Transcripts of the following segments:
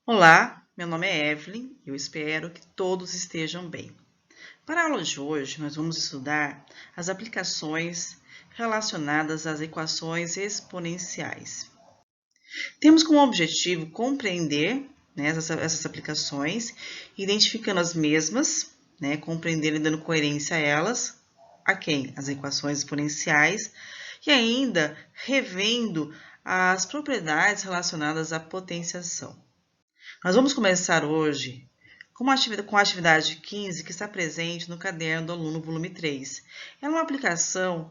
Olá, meu nome é Evelyn e eu espero que todos estejam bem. Para a aula de hoje, nós vamos estudar as aplicações relacionadas às equações exponenciais. Temos como objetivo compreender essas aplicações, identificando as mesmas, compreendendo e dando coerência a elas, a quem? As equações exponenciais, e ainda revendo as propriedades relacionadas à potenciação. Nós vamos começar hoje com a atividade 15 que está presente no caderno do aluno, volume 3. É uma aplicação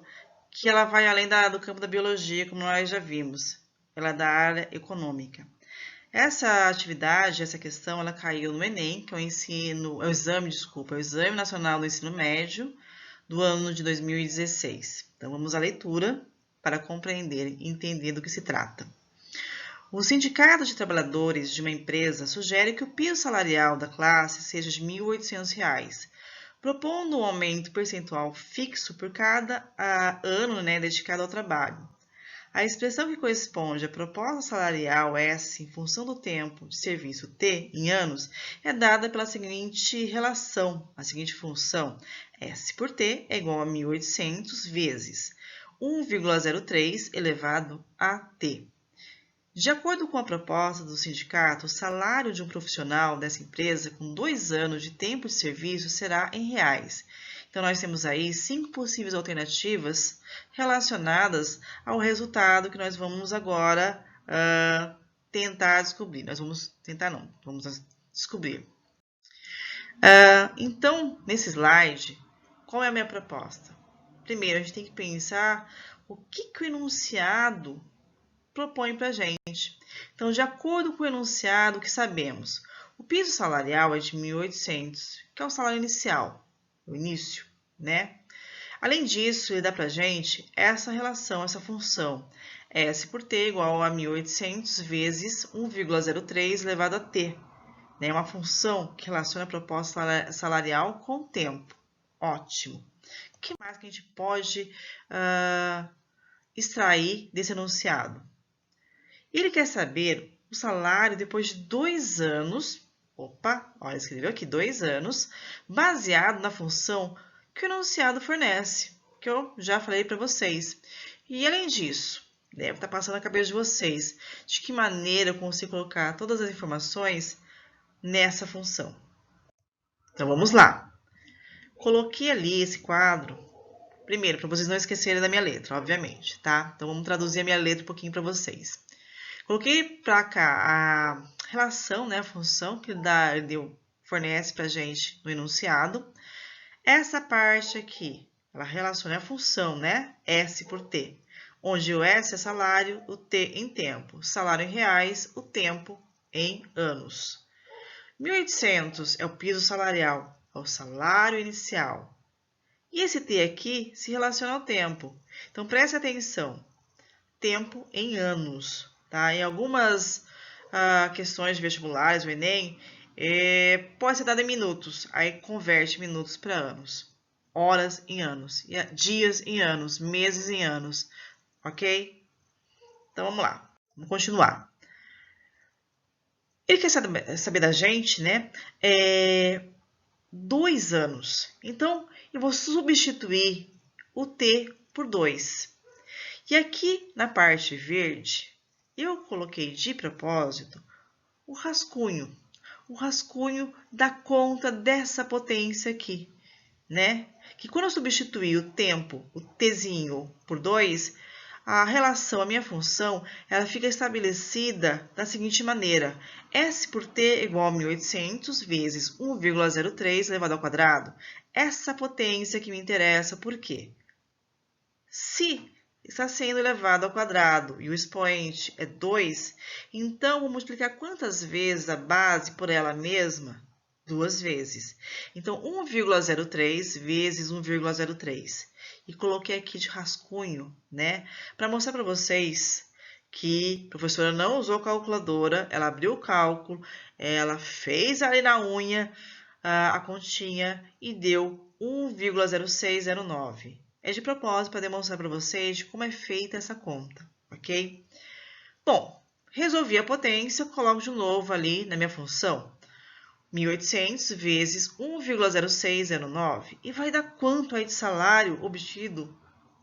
que ela vai além do campo da biologia, como nós já vimos. Ela é da área econômica. Essa atividade, essa questão, ela caiu no Enem, que é o Exame Nacional do Ensino Médio do ano de 2016. Então, vamos à leitura para compreender e entender do que se trata. O Sindicato de Trabalhadores de uma empresa sugere que o piso salarial da classe seja de R$ 1.800, propondo um aumento percentual fixo por cada ano dedicado ao trabalho. A expressão que corresponde à proposta salarial S em função do tempo de serviço T em anos é dada pela seguinte relação, a seguinte função: S por T é igual a 1.800 vezes 1,03 elevado a T. De acordo com a proposta do sindicato, o salário de um profissional dessa empresa com 2 anos de tempo de serviço será em reais. Então, nós temos aí 5 possíveis alternativas relacionadas ao resultado que nós vamos agora tentar descobrir. Vamos descobrir. Então, nesse slide, qual é a minha proposta? Primeiro, a gente tem que pensar o que o enunciado propõe para a gente. Então, de acordo com o enunciado, o que sabemos? O piso salarial é de 1.800, que é o salário inicial, o início, né? Além disso, ele dá para a gente essa relação, essa função, S por T igual a 1.800 vezes 1,03 elevado a T. É uma função que relaciona a proposta salarial com o tempo. Ótimo. O que mais que a gente pode extrair desse enunciado? Ele quer saber o salário depois de 2 anos, olha, escreveu aqui 2 anos, baseado na função que o enunciado fornece, que eu já falei para vocês. E além disso, deve estar passando na cabeça de vocês de que maneira eu consigo colocar todas as informações nessa função. Então vamos lá. Coloquei ali esse quadro, primeiro, para vocês não esquecerem da minha letra, obviamente, tá? Então vamos traduzir a minha letra um pouquinho para vocês. Coloquei para cá a relação, a função que ele fornece para a gente no enunciado. Essa parte aqui, ela relaciona a função, S por T, onde o S é salário, o T em tempo, salário em reais, o tempo em anos. 1.800 é o piso salarial, é o salário inicial. E esse T aqui se relaciona ao tempo. Então, preste atenção. Tempo em anos. Tá? Em algumas questões de vestibulares, o Enem, pode ser dado em minutos. Aí converte minutos para anos. Horas em anos. Dias em anos. Meses em anos. Ok? Então, vamos lá. Vamos continuar. Ele quer saber da gente, 2 anos. Então, eu vou substituir o T por 2. E aqui na parte verde, eu coloquei de propósito o rascunho da conta dessa potência aqui, Que quando eu substituir o tempo, o tzinho, por 2, a relação, a minha função, ela fica estabelecida da seguinte maneira. S por T é igual a 1.800 vezes 1,03 elevado ao quadrado. Essa potência que me interessa, por quê? Se está sendo elevado ao quadrado e o expoente é 2, então vou multiplicar quantas vezes a base por ela mesma? 2 vezes. Então, 1,03 vezes 1,03. E coloquei aqui de rascunho, para mostrar para vocês que a professora não usou calculadora, ela abriu o cálculo, ela fez ali na unha a continha e deu 1,0609. É de propósito para demonstrar para vocês como é feita essa conta, ok? Bom, Resolvi a potência, coloco de novo ali na minha função. 1.800 vezes 1,0609. E vai dar quanto aí de salário obtido,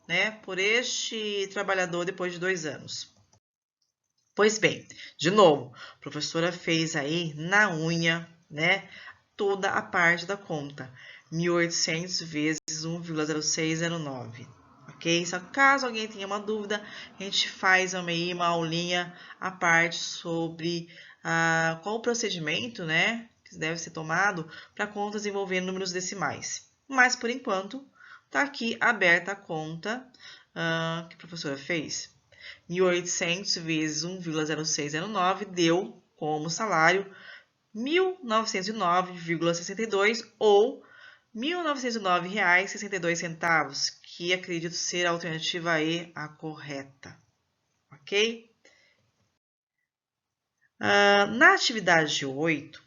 né, por este trabalhador depois de 2 anos? Pois bem, de novo, a professora fez aí na unha, né, toda a parte da conta. 1.800 vezes 1,0609. Ok? Só caso alguém tenha uma dúvida, a gente faz aí uma aulinha à parte sobre qual o procedimento, né, que deve ser tomado para contas envolvendo números decimais. Mas, por enquanto, está aqui aberta a conta que a professora fez. 1.800 vezes 1,0609 deu como salário 1.909,62 ou R$ 1.909,62, que acredito ser a alternativa E a correta, ok? Na atividade 8,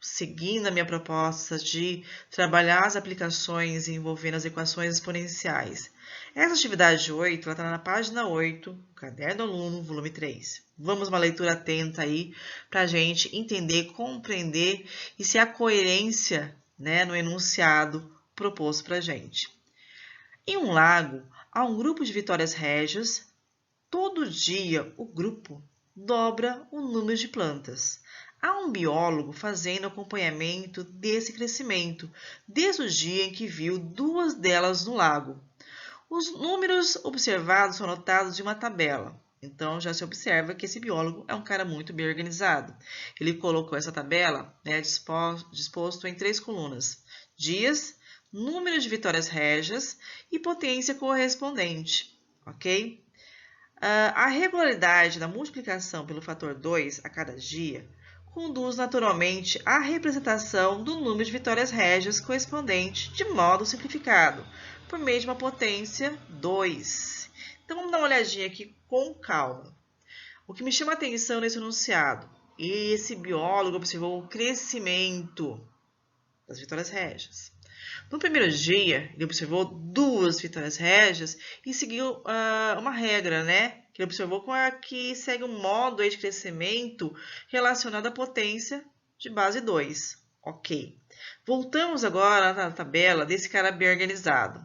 seguindo a minha proposta de trabalhar as aplicações envolvendo as equações exponenciais. Essa atividade 8 está na página 8, Caderno do Aluno, volume 3. Vamos uma leitura atenta aí para a gente entender, compreender e se há coerência, né, no enunciado proposto para a gente. Em um lago, há um grupo de vitórias régias. Todo dia, o grupo dobra o número de plantas. Há um biólogo fazendo acompanhamento desse crescimento, desde o dia em que viu 2 delas no lago. Os números observados são anotados em uma tabela. Então, já se observa que esse biólogo é um cara muito bem organizado. Ele colocou essa tabela, né, disposto em 3 colunas. Dias, número de vitórias régias e potência correspondente. Ok? A regularidade da multiplicação pelo fator 2 a cada dia conduz naturalmente à representação do número de vitórias régias correspondente de modo simplificado, por meio de uma potência 2. Então, vamos dar uma olhadinha aqui com calma. O que me chama a atenção nesse enunciado, esse biólogo observou o crescimento das vitórias régias. No primeiro dia, ele observou 2 vitórias régias e seguiu uma regra, né? Que ele observou com a que segue um modo de crescimento relacionado à potência de base 2. Ok. Voltamos agora na tabela desse cara bem organizado.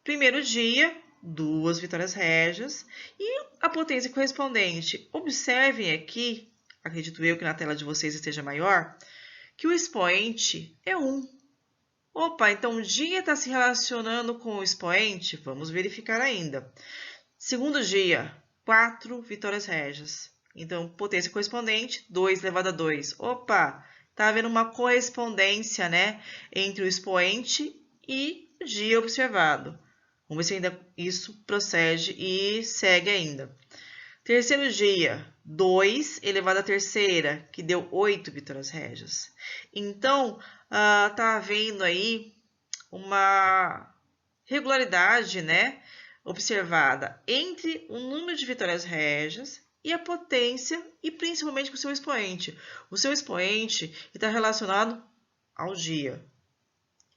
Primeiro dia, 2 vitórias régias e a potência correspondente. Observem aqui, acredito eu que na tela de vocês esteja maior, que o expoente é 1. Opa, então o dia está se relacionando com o expoente? Vamos verificar ainda. Segundo dia, 4 vitórias régias. Então, potência correspondente, 2 elevado a 2. Opa, está havendo uma correspondência, né, entre o expoente e o dia observado. Vamos ver se ainda isso procede e segue ainda. Terceiro dia, 2 elevado à terceira, que deu 8 vitórias régias. Então, está havendo aí uma regularidade, né, observada entre o número de vitórias régias e a potência e principalmente com o seu expoente. O seu expoente está relacionado ao dia,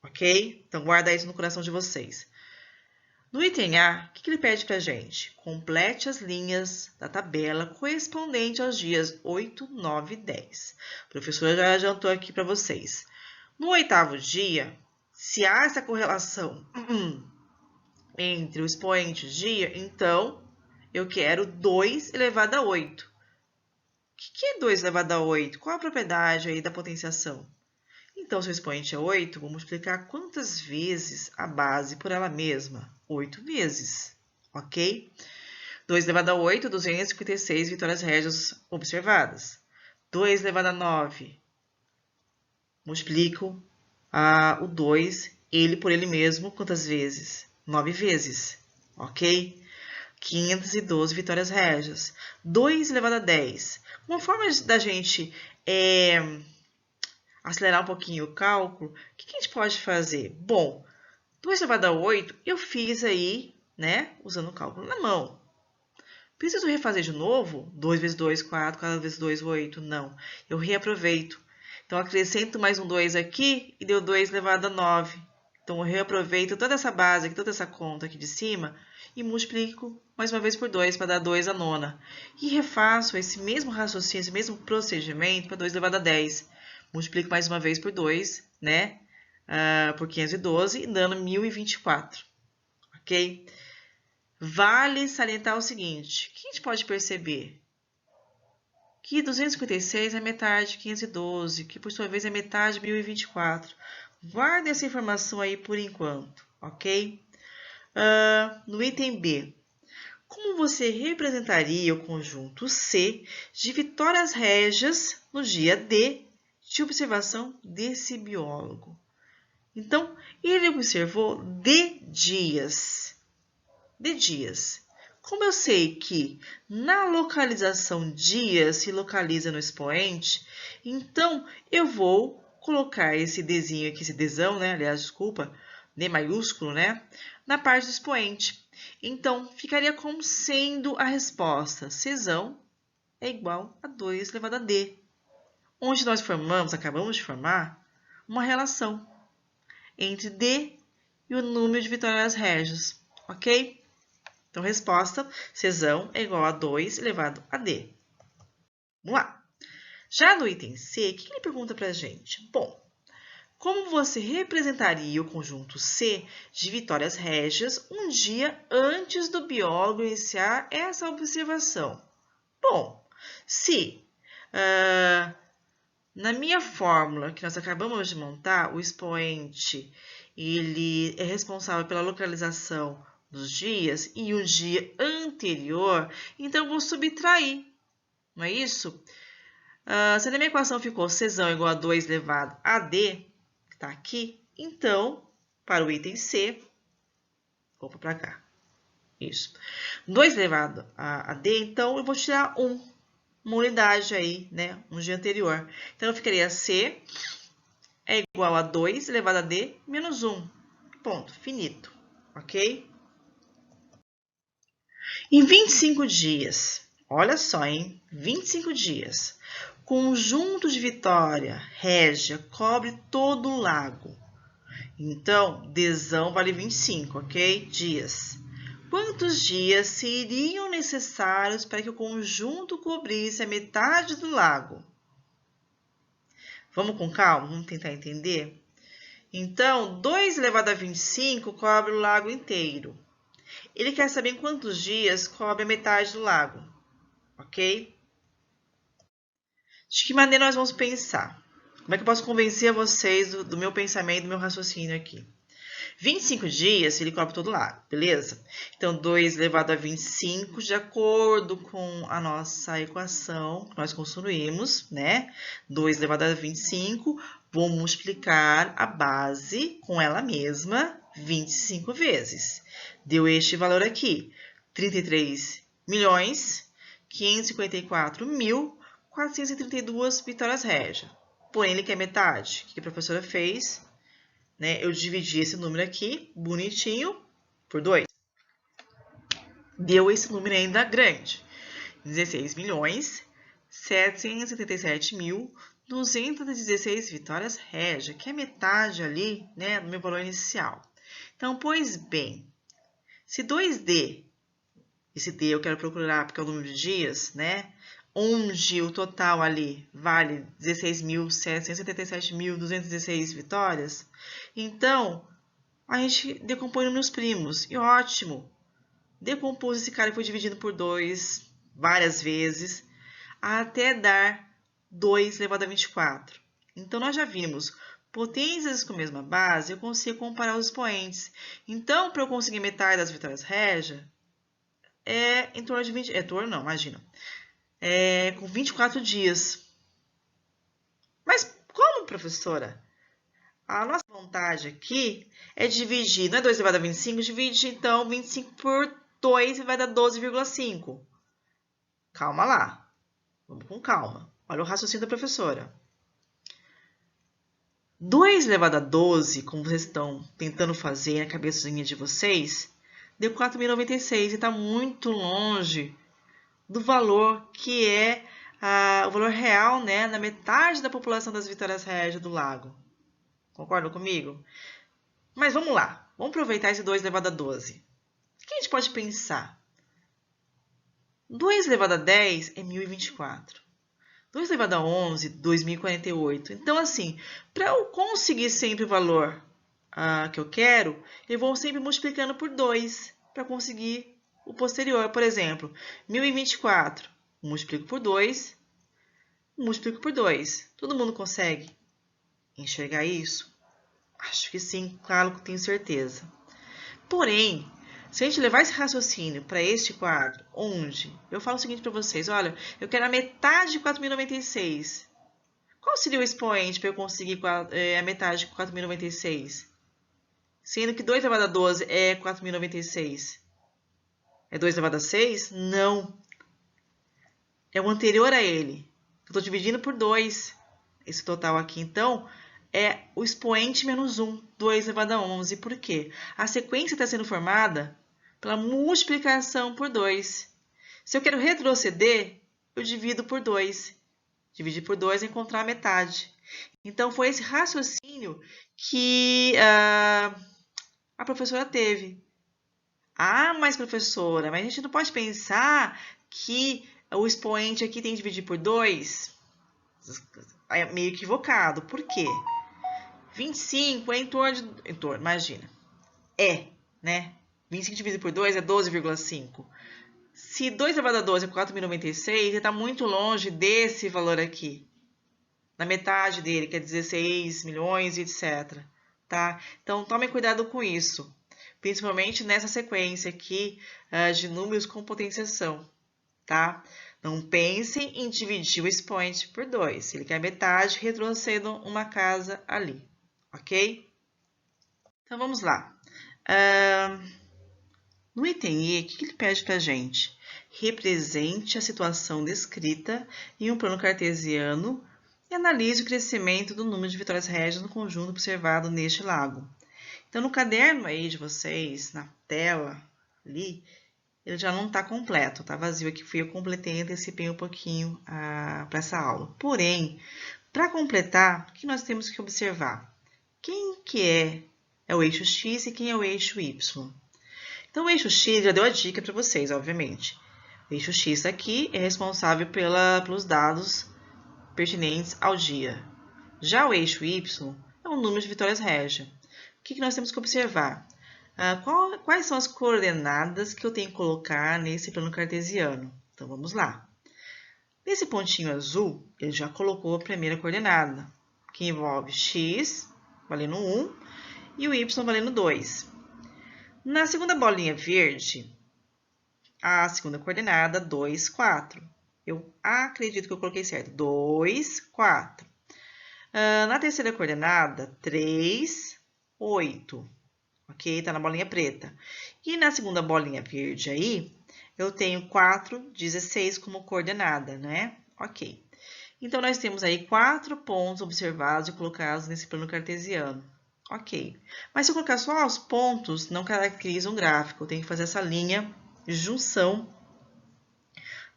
ok? Então, guarda isso no coração de vocês. No item A, o que ele pede para a gente? Complete as linhas da tabela correspondente aos dias 8, 9 e 10. A professora já adiantou aqui para vocês. No 8º dia, se há essa correlação entre o expoente e o dia, então eu quero 2 elevado a 8. O que é 2 elevado a 8? Qual a propriedade aí da potenciação? Então, se o expoente é 8, vamos multiplicar quantas vezes a base por ela mesma? 8 vezes, ok? 2 elevado a 8, 256 vitórias régias observadas. 2 elevado a 9, multiplico o 2, ele por ele mesmo, quantas vezes? 9 vezes, ok? 512 vitórias régias. 2 elevado a 10. Uma forma da gente acelerar um pouquinho o cálculo, o que a gente pode fazer? Bom, 2 elevado a 8, eu fiz aí, né, usando o cálculo na mão. Preciso refazer de novo? 2 vezes 2, 4, 4 vezes 2, 8. Não, eu reaproveito. Então, acrescento mais um 2 aqui e deu 2 elevado a 9. Então, eu reaproveito toda essa base aqui, toda essa conta aqui de cima e multiplico mais uma vez por 2 para dar 2 à nona. E refaço esse mesmo raciocínio, esse mesmo procedimento para 2 elevado a 10. Multiplico mais uma vez por 2, né? Por 512, dando 1024. Ok? Vale salientar o seguinte, que a gente pode perceber? Que 256 é metade de 512, que por sua vez é metade de 1024. Guarda essa informação aí por enquanto, ok? No item B, como você representaria o conjunto C de vitórias régias no dia D de observação desse biólogo? Então, ele observou D dias. D dias. Como eu sei que na localização dias se localiza no expoente, então eu vou colocar esse Dzinho aqui, esse Dzão, né? Aliás, desculpa, D maiúsculo, né? Na parte do expoente. Então, ficaria como sendo a resposta. Czão é igual a 2 elevado a D. Onde nós acabamos de formar, uma relação entre D e o número de vitórias régias, ok? Então, resposta, Czão é igual a 2 elevado a D. Vamos lá. Já no item C, o que ele pergunta para a gente? Bom, como você representaria o conjunto C de vitórias régias um dia antes do biólogo iniciar essa observação? Bom, se na minha fórmula que nós acabamos de montar, o expoente ele é responsável pela localização dos dias e o dia anterior, então eu vou subtrair, não é isso? Se na minha equação ficou Czão igual a 2 elevado a D, que está aqui, então, para o item C, vou para cá, isso, 2 elevado a D, então eu vou tirar uma unidade aí, né, um dia anterior. Então, eu ficaria C é igual a 2 elevado a D menos 1, ponto, finito, ok? Em 25 dias, olha só, hein? 25 dias. Conjunto de Vitória Régia cobre todo o lago. Então, Dzão vale 25, ok? Dias. Quantos dias seriam necessários para que o conjunto cobrisse a metade do lago? Vamos com calma? Vamos tentar entender? Então, 2 elevado a 25 cobre o lago inteiro. Ele quer saber em quantos dias cobre a metade do lago, ok? De que maneira nós vamos pensar? Como é que eu posso convencer vocês do meu pensamento, do meu raciocínio aqui? 25 dias, ele cobre todo o lago, beleza? Então, 2 elevado a 25, de acordo com a nossa equação que nós construímos, né? 2 elevado a 25, vou multiplicar a base com ela mesma 25 vezes. Deu este valor aqui, 33.554.432 vitórias régias. Porém, ele quer metade. O que a professora fez? Né? Eu dividi esse número aqui, bonitinho, por 2. Deu esse número ainda grande. 16.777.216 vitórias régias, que é metade ali, né, do meu valor inicial. Então, pois bem, se 2D, esse D eu quero procurar porque é o número de dias, né? Onde o total ali vale 16.777.216 vitórias, então a gente decompõe números primos. E ótimo! Decompus esse cara e foi dividido por 2 várias vezes, até dar 2 elevado a 24. Então, nós já vimos potências com a mesma base, eu consigo comparar os expoentes. Então, para eu conseguir metade das vitórias régias, é em torno de 20... não, imagina. Com 24 dias. Mas como, professora? A nossa vontade aqui é dividir, não é 2 elevado a 25, divide então 25 por 2 vai dar 12,5. Calma lá. Vamos com calma. Olha o raciocínio da professora. 2 elevado a 12, como vocês estão tentando fazer na cabecinha de vocês, deu 4.096 e está muito longe do valor que é o valor real, né, na metade da população das vitórias régias do lago. Concordam comigo? Mas vamos lá. Vamos aproveitar esse 2 elevado a 12. O que a gente pode pensar? 2 elevado a 10 é 1024. 2 elevado a 11, 2048. Então, assim, para eu conseguir sempre o valor que eu quero, eu vou sempre multiplicando por 2 para conseguir o posterior. Por exemplo, 1024, multiplico por 2, multiplico por 2. Todo mundo consegue enxergar isso? Acho que sim, claro que tenho certeza. Porém, se a gente levar esse raciocínio para este quadro, onde eu falo o seguinte para vocês, olha, eu quero a metade de 4.096. Qual seria o expoente para eu conseguir a metade de 4.096? Sendo que 2 elevado a 12 é 4.096. É 2 elevado a 6? Não. É o anterior a ele. Eu estou dividindo por 2. Esse total aqui, então, é o expoente menos 1, 2 elevado a 11. Por quê? A sequência está sendo formada pela multiplicação por 2. Se eu quero retroceder, eu divido por 2. Dividir por 2 é encontrar a metade. Então, foi esse raciocínio que a professora teve. Ah, mas professora, mas a gente não pode pensar que o expoente aqui tem que dividir por 2? É meio equivocado. Por quê? 25 é em torno, imagina. Né? 25 dividido por 2 é 12,5. Se 2 elevado a 12 é 4.096, ele está muito longe desse valor aqui. Na metade dele, que é 16 milhões, etc. Tá? Então, tome cuidado com isso. Principalmente nessa sequência aqui de números com potenciação. Tá? Não pensem em dividir o expoente por 2. Se ele quer metade, retrocedam uma casa ali. Ok? Então, vamos lá. No item E, o que ele pede para a gente? Represente a situação descrita em um plano cartesiano e analise o crescimento do número de vitórias régias no conjunto observado neste lago. Então, no caderno aí de vocês, na tela ali, ele já não está completo, está vazio aqui. Fui eu completei e antecipei um pouquinho para essa aula. Porém, para completar, o que nós temos que observar? Quem que é o eixo X e quem é o eixo Y? Então, o eixo X já deu a dica para vocês, obviamente. O eixo X aqui é responsável pelos dados pertinentes ao dia. Já o eixo Y é o número de vitórias régias. O que nós temos que observar? Quais são as coordenadas que eu tenho que colocar nesse plano cartesiano? Então, vamos lá. Nesse pontinho azul, ele já colocou a primeira coordenada, que envolve x valendo 1 e o y valendo 2. Na segunda bolinha verde, a segunda coordenada, 2, 4. Eu acredito que eu coloquei certo. 2, 4. Na terceira coordenada, 3, 8. Ok? Tá na bolinha preta. E na segunda bolinha verde aí, eu tenho 4, 16 como coordenada, né? Ok. Então, nós temos aí 4 pontos observados e colocados nesse plano cartesiano. Ok. Mas se eu colocar só os pontos, não caracteriza um gráfico. Eu tenho que fazer essa linha de junção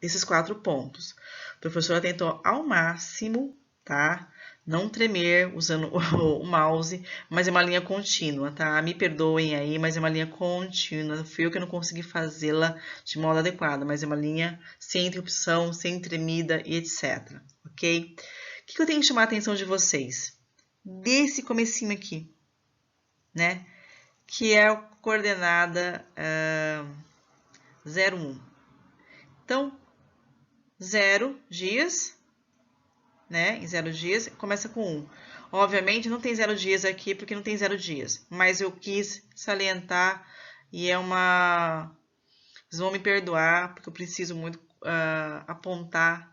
desses 4 pontos. A professora tentou ao máximo, tá? Não tremer usando o mouse, mas é uma linha contínua, tá? Me perdoem aí, mas é uma linha contínua. Fui eu que não consegui fazê-la de modo adequado, mas é uma linha sem interrupção, sem tremida e etc. Ok? O que eu tenho que chamar a atenção de vocês? Desse comecinho aqui, né? Que é a coordenada 0,1. Então, 0 dias, né? Em 0 dias, começa com 1. Obviamente, não tem 0 dias aqui, porque não tem 0 dias. Mas eu quis salientar e é uma... Vocês vão me perdoar, porque eu preciso muito apontar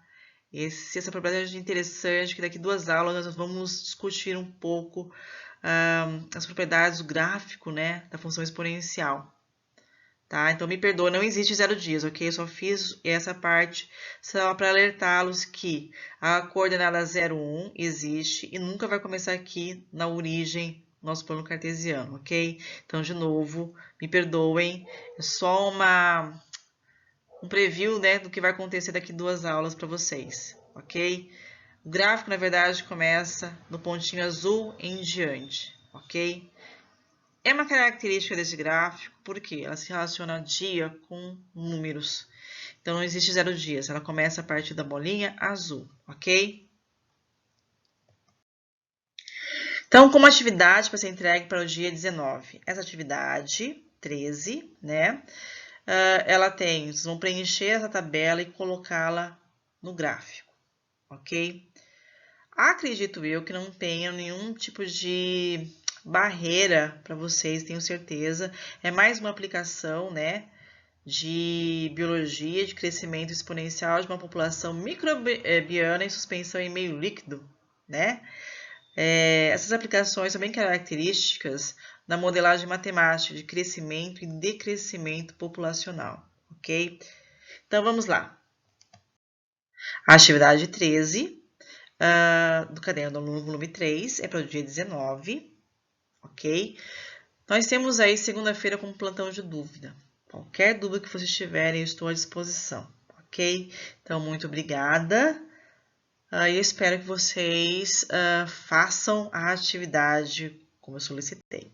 essa propriedade interessante, que daqui 2 aulas nós vamos discutir um pouco as propriedades do gráfico, né? Da função exponencial. Tá? Então, me perdoa, não existe 0 dias, ok? Eu só fiz essa parte só para alertá-los que a coordenada 0,1 existe e nunca vai começar aqui na origem do nosso plano cartesiano, ok? Então, de novo, me perdoem, é só um preview, né, do que vai acontecer daqui 2 aulas para vocês, ok? O gráfico, na verdade, começa no pontinho azul em diante, ok? É uma característica desse gráfico porque ela se relaciona dia com números. Então, não existe 0 dias, ela começa a partir da bolinha azul, ok? Então, como atividade para ser entregue para o dia 19, essa atividade, 13, né? Ela tem, vocês vão preencher essa tabela e colocá-la no gráfico, ok? Acredito eu que não tenha nenhum tipo de barreira para vocês, tenho certeza. É mais uma aplicação, né, de biologia, de crescimento exponencial de uma população microbiana em suspensão em meio líquido, né? Essas aplicações são bem características da modelagem matemática de crescimento e decrescimento populacional, ok? Então, vamos lá. A atividade 13 do caderno do volume 3 é para o dia 19, ok? Nós temos aí segunda-feira como plantão de dúvida. Qualquer dúvida que vocês tiverem, eu estou à disposição, ok? Então, muito obrigada. Eu espero que vocês façam a atividade como eu solicitei.